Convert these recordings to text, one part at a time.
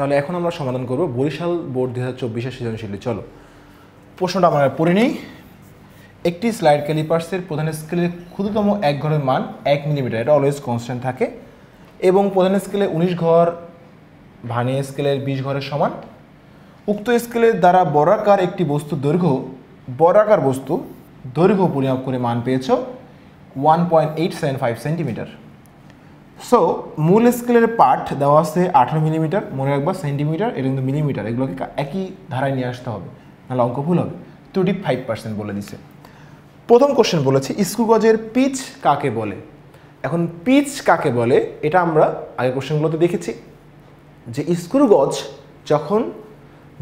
তাহলে এখন আমরা সমাধান করব বরিশাল বোর্ড 2024 সৃজনশীল। চলো প্রশ্নটা আমরা পড়ে নিই। একটি স্লাইড ক্যালিপার্সের প্রধান স্কেলের ক্ষুদ্রতম এক ঘরের মান 1 মিলিমিটার, এটা অলওয়েজ কনস্ট্যান্ট থাকে, এবং প্রধান স্কেলে 19 ঘর ভার্নিয়ার স্কেলের 20 ঘরের সমান। উক্ত স্কেলের দ্বারা বর্গাকার একটি বস্তু দৈর্ঘ্য পরিমাপ করে মান পেয়েছ 1.875 সেন্টিমিটার। সো মূল স্কেলের পার্ট দেওয়া আছে 18 মিলিমিটার, মনে রাখবা সেন্টিমিটার, এটা কিন্তু মিলিমিটার, এগুলোকে একই ধারায় নিয়ে আসতে হবে, নাহলে অঙ্ক ভুল হবে। ত্রুটি 5% বলে দিছে। প্রথম কোশ্চেন বলেছে স্ক্রুগজের পিচ কাকে বলে। এখন পিচ কাকে বলে এটা আমরা আগের কোশ্চেনগুলোতে দেখেছি যে স্ক্রুগজ যখন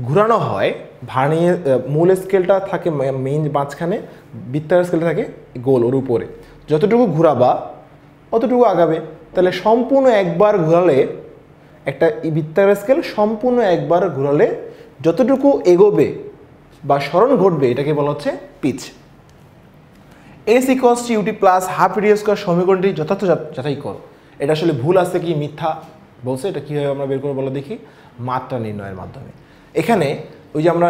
ঘুরানো হয়, ভার্নিয়ার মূল স্কেলটা থাকে মেইন মাঝখানে, বৃত্তাকার স্কেলটা থাকে গোল ওর উপরে, যতটুকু ঘুরাবা অতটুকু আগাবে। তাহলে সম্পূর্ণ একবার ঘোরালে, একটা বৃত্তাকার স্কেল সম্পূর্ণ একবার ঘোরালে যতটুকু এগোবে বা স্মরণ ঘটবে এটাকে বলা হচ্ছে pitch. S equals to UT plus half UT square সমীকরণটি যথার্থ যাচাই কর। এটা আসলে ভুল আছে কি মিথ্যা বলছে, এটা কীভাবে আমরা বের করে বলো দেখি, মাত্রা নির্ণয়ের মাধ্যমে। এখানে ওই যে আমরা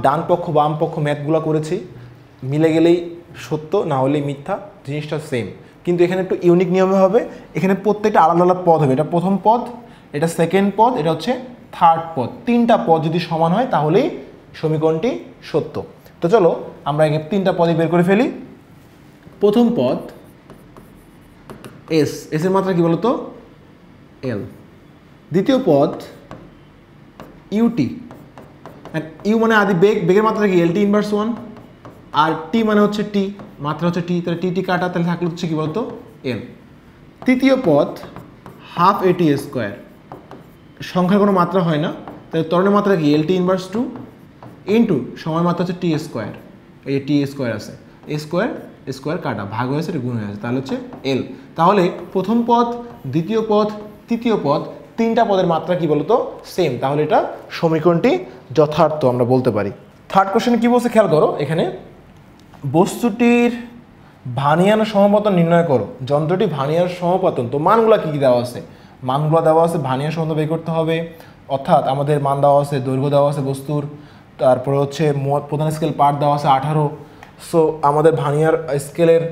ডান পক্ষ বাম পক্ষ ম্যাথগুলো করেছি, মিলে গেলেই সত্য, না হলেই মিথ্যা, জিনিসটা সেম, কিন্তু এখানে একটু ইউনিক নিয়মে হবে। এখানে প্রত্যেকটা আলাদা আলাদা পদ হবে, এটা প্রথম পদ, এটা সেকেন্ড পদ, এটা হচ্ছে থার্ড পদ। তিনটা পদ যদি সমান হয় তাহলেই সমীকরণটি সত্য। তো চলো আমরা একে তিনটা পদই বের করে ফেলি। প্রথম পদ এস, এসের মাত্রা কি বলতো এল। দ্বিতীয় পদ ইউটি, ইউ মানে আদি বেগ, বেগের মাত্রা কি এলটি ইনভার্স 1, আর টি মানে হচ্ছে টি, মাত্রা হচ্ছে টি, তাহলে টি কাটা, তাহলে থাকলে হচ্ছে কি বলতো এল। তৃতীয় পদ হাফ এটি স্কোয়ার, সংখ্যার কোনো মাত্রা হয় না, তাহলে ত্বরণের মাত্রা কি এলটি ইনভার্স 2 ইন্টু সময় মাত্রা হচ্ছে টি স্কোয়ার, এই টি স্কোয়ার আছে, স্কোয়ার কাটা ভাগ হয়েছে, এটা গুণ হয়ে আছে, তাহলে হচ্ছে এল। তাহলে প্রথম পদ, দ্বিতীয় পদ, তৃতীয় পদ, তিনটা পদের মাত্রা কি বলতো সেম, তাহলে এটা সমীকরণটি যথার্থ আমরা বলতে পারি। থার্ড কোশ্চেনে কি বলছে খেয়াল করো, এখানে বস্তুটির ভার্নিয়ার সমাপতন নির্ণয় করো। যন্ত্রটি ভার্নিয়ার সমাপতন, তো মানগুলো কী কী দেওয়া আছে, মানগুলো দেওয়া আছে, ভার্নিয়ার সমাপতন বের করতে হবে, অর্থাৎ আমাদের মান দেওয়া আছে, দৈর্ঘ্য দেওয়া আছে বস্তুর, তারপরে হচ্ছে প্রধান স্কেল পার্ট দেওয়া আছে 18। সো আমাদের ভার্নিয়ার স্কেলের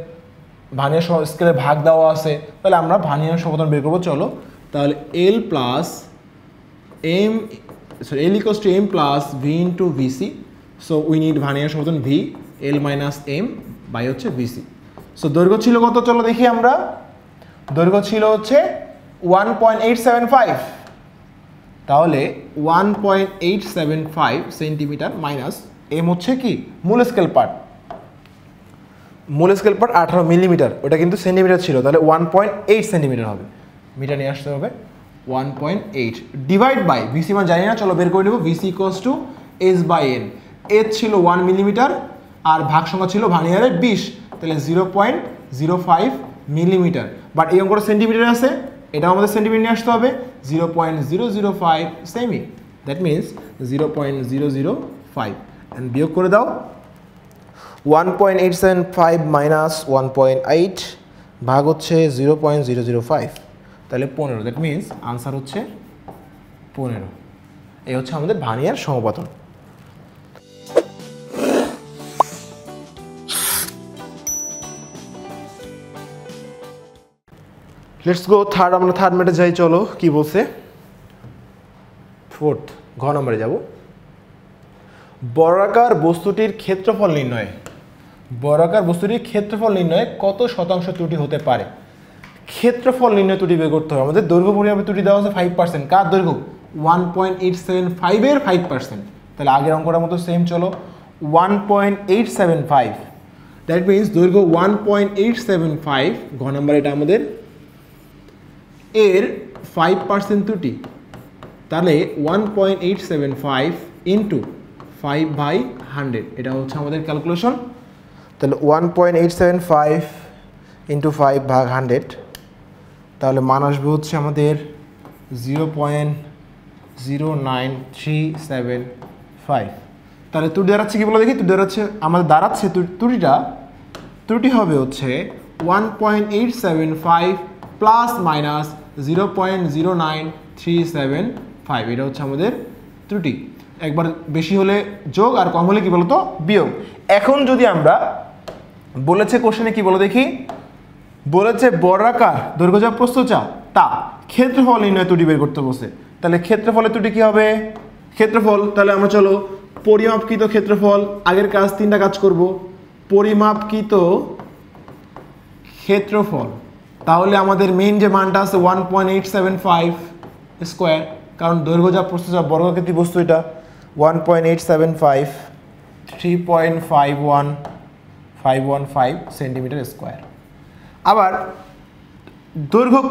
ভাগ দেওয়া আছে, তাহলে আমরা ভার্নিয়ার সমাপতন বের করবো। চলো তাহলে L equals to M plus V into VC. So we need vernier সমাপতন V, L minus M by হচ্ছে ভিসি। সো দৈর্ঘ্য ছিল কত, চলো দেখি আমরা। দৈর্ঘ্য ছিল হচ্ছে 1.875, তাহলে 1.875 সেন্টিমিটার মাইনাস এম হচ্ছে কি মূল স্কেল পার্ট 18 মিলিমিটার, ওটা কিন্তু সেন্টিমিটার ছিল, তাহলে 1.8 সেন্টিমিটার হবে, মিটার নিয়ে আসতে হবে 1.8 ডিভাইড বাই ভিসি মান জানি না, চলো বের করে নেব। VC equals to S by N, S ছিল 1 মিলিমিটার আর ভাগ সংখ্যা ছিল ভার্নিয়ারে 20, তাহলে 0.05 মিলিমিটার, বাট এই অঙ্কটা সেন্টিমিটার আছে, এটা আমাদের সেন্টিমিটার নিয়ে আসতে হবে 0.005 সেমি, দ্যাট মিনস 0.005, অ্যান্ড বিয়োগ করে দাও 1.875 মাইনাস 1.8 ভাগ হচ্ছে 0.005, তাহলে 15, দ্যাট মিনস আনসার হচ্ছে 15। এই হচ্ছে আমাদের ভার্নিয়ার সমাপতন। লেটস গো থার্ড, আমরা থার্ড ম্যাটে যাই। চলো কি বলছে, ফোর্থ ঘ নম্বরে যাব। বর্গাকার বস্তুটির ক্ষেত্রফল নির্ণয়। বর্গাকার বস্তুটির ক্ষেত্রফল নির্ণয়ে কত শতাংশ ত্রুটি হতে পারে। ক্ষেত্রফল নির্ণয় ত্রুটি বের করতে হবে আমাদের। দৈর্ঘ্য পরিমাপে ত্রুটি দেওয়া আছে 5%, কার দৈর্ঘ্য 1.875 এর 5%, তাহলে আগের অঙ্কটার মতো সেম। চলো 1.875, দ্যাট মিনস দৈর্ঘ্য 1.875, ঘ নম্বর এটা আমাদের, এর 5% ত্রুটি, তাহলে 1.875 ইন্টু 5/100, এটা হচ্ছে আমাদের ক্যালকুলেশন। তাহলে 1.875 ইন্টু 5/100, তাহলে মান আসবে হচ্ছে আমাদের 0.09375। তাহলে ত্রুটি দাঁড়াচ্ছে কি বলে দেখি, আমাদের দাঁড়াচ্ছে ত্রুটি হবে হচ্ছে 1.875 প্লাস মাইনাস 0.09375 5, এটা হচ্ছে আমাদের ত্রুটি। একবার বেশি হলে যোগ আর কম হলে কি বলতো বিয়োগ। এখন যদি আমরা বলেছে কোশ্চেনে কি বলো দেখি, বলেছে বর্গাকার দৈর্ঘ্য যা প্রস্থ চা তা ক্ষেত্রফল নির্ণয় ত্রুটি বের করতে বসে, তাহলে ক্ষেত্রফলের ত্রুটি কি হবে? ক্ষেত্রফল, তাহলে আমরা চলো পরিমাপকৃত ক্ষেত্রফল, আগের কাজ 3টা কাজ করব। পরিমাপকৃত ক্ষেত্রফল, তাহলে আমাদের মেইন যে মানটা আছে 1.875 স্কোয়ার, কারণ দৈর্ঘ্য যা প্রস্থ যা বর্গাকৃতি বস্তু, এটা 1.875 3.51515 সেন্টিমিটার স্কোয়ার। আবার দৈর্ঘ্য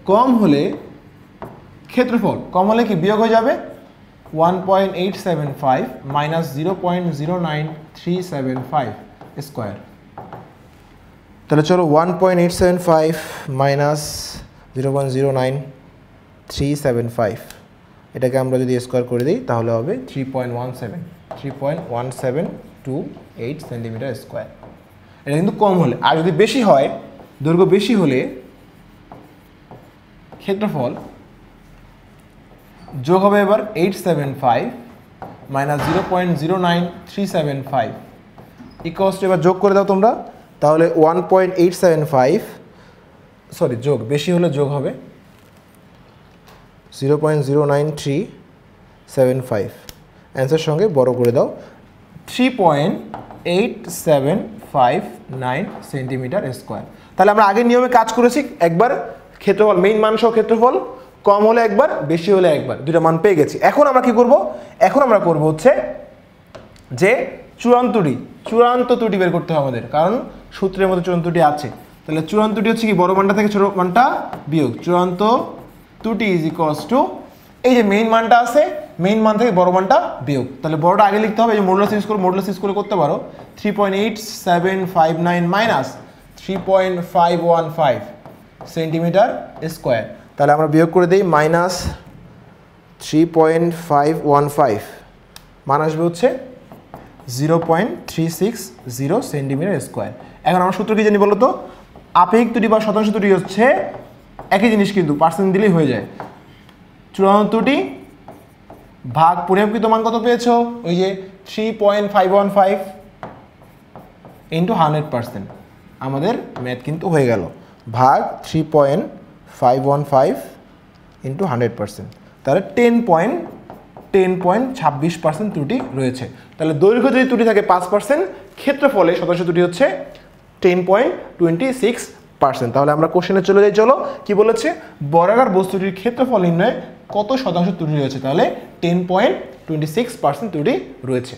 কম হলে ক্ষেত্রফল কম হলে কি বিয়োগ হয়ে যাবে, 1.875 মাইনাস 0.09375 স্কোয়ার। তাহলে চলো 1.875 মাইনাস 0.09375, এটাকে আমরা যদি স্কোয়ার করে দিই তাহলে হবে 3.1728 সেন্টিমিটার স্কোয়ার। এটা কিন্তু কম হলে। আর যদি বেশি হয়, দৈর্ঘ্য বেশি হলে ক্ষেত্রফল যোগ হবে এবার 875 মাইনাস 0.09375 ইকুয়ালস টু, এবার যোগ করে দাও তোমরা, তাহলে 1.875 সরি যোগ বেশি হলে যোগ হবে 0.09375, অ্যান্সার সঙ্গে বড় করে দাও 3.8759 সেন্টিমিটার স্কোয়ার। তাহলে আমরা আগের নিয়মে কাজ করেছি, একবার ক্ষেত্রফল মেইন মান সহ ক্ষেত্রফল কম হলে একবার বেশি হলে একবার, দুইটা মান পেয়ে গেছি। এখন আমরা কি করব? এখন আমরা করব হচ্ছে যে চূড়ান্ত ত্রুটি বের করতে হবে আমাদের, কারণ সূত্রের মধ্যে চূড়ান্ত ত্রুটি আছে। তাহলে চূড়ান্ত ত্রুটি হচ্ছে কি, বড় মানটা থেকে ছোট মানটা বিয়োগ। চূড়ান্ত ত্রুটি ইজ ইকুয়ালস টু, এই যে মেইন মানটা আছে, মেইন মান থেকে বড় মানটা বিয়োগ। তাহলে বড়টা আগে লিখতে হবে, এই যে মডুলাস ইউজ করে করতে পারো, 3.8759 মাইনাস 3.515 সেন্টিমিটার স্কোয়ার। তাহলে আমরা বিয়োগ করে দিই, মাইনাস 3.515 মান আসবে হচ্ছে 0.360 সেন্টিমিটার স্কোয়ার। এখন আমার সূত্র কি জানি বলো তো? আপেক্ষিক ত্রুটি বা শতাংশ ত্রুটি হচ্ছে একই জিনিস, কিন্তু পার্সেন্ট দিলেই হয়ে যায়। চূড়ান্ত ত্রুটি ভাগ পরিমাপকৃত মান কত পেয়েছো? ওই যে 3.515 ইন্টু 100%, আমাদের ম্যাথ কিন্তু হয়ে গেল, ভাগ 3.515 ইন্টু 100%, তাহলে 10.26% ত্রুটি রয়েছে। তাহলে দৈর্ঘ্য যদি ত্রুটি থাকে 5%, ক্ষেত্রফলে শতাংশ ত্রুটি হচ্ছে 10.26%। তাহলে আমরা কোশ্চেনে চলে যাই, চলো কি বলেছে, বর্গাকার বস্তুটির ক্ষেত্রফল নির্ণয়ে কত শতাংশ ত্রুটি রয়েছে? তাহলে 10.26% ত্রুটি রয়েছে।